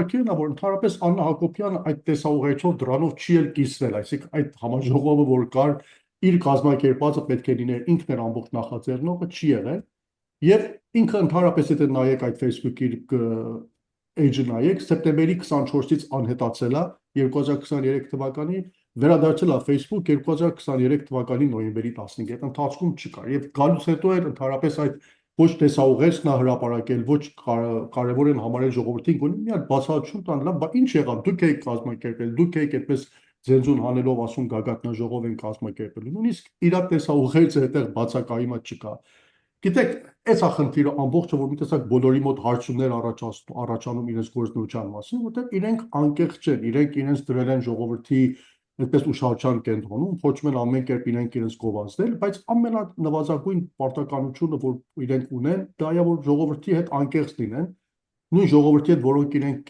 Սարգսյանը, որ ընդհանրապես Աննա Հակոբյանը այդ տեսաուղերձով դրանով չի էլ կիսվել, այսինքն այդ համաժողովը, որ կար, իր կազմակերպածը պետք է լիներ ինքն էր ամբողջ նախաձեռնողը, չի եղել, եւ ինքը ընդհանրապես եթե նայեք այդ Facebook-ի էջը նայեք, սեպտեմբերի 24-ից անհետացել է 2023 թվականի, վերադարձել է Facebook 2023 թվականի նոյեմբերի 15-ի, այդ ընթացքում չկար եւ գալուց հետո էր ընդհանրապես այդ ոչ տեսաուղերձն է հրապարակել, ոչ կարևոր են համարել ժողովրդին, գոնե մի հատ բացահայտություն տան, լավ, բայց ինչ եղավ, դուք եք կազմակերպել, դուք եք այդպես ձենձուն հանելով ասում գագաթնաժողով են կազմակերպել, նույնիսկ իր տեսաուղերձը այդտեղ բացակայիմա չկա։ Գիտեք, այս է խնդիրը ամբողջը, որ մի տեսակ բոլորի մոտ հարցումներ առաջանում իրենց գործնության մասին, որտեղ իրենք անկեղծ չեն, իրենք իրենց դրել են ժողովրդի այդպես ուշադրության կենտրոնում, փորձում են ամեն կերպ իրենք իրենց գովազդել, բայց ամենանվազագույն պարտականությունը, որ իրենք ունեն, դա է, որ ժողովրդի հետ անկեղծ լինեն, նույն ժողովրդի հետ, որոնք իրենք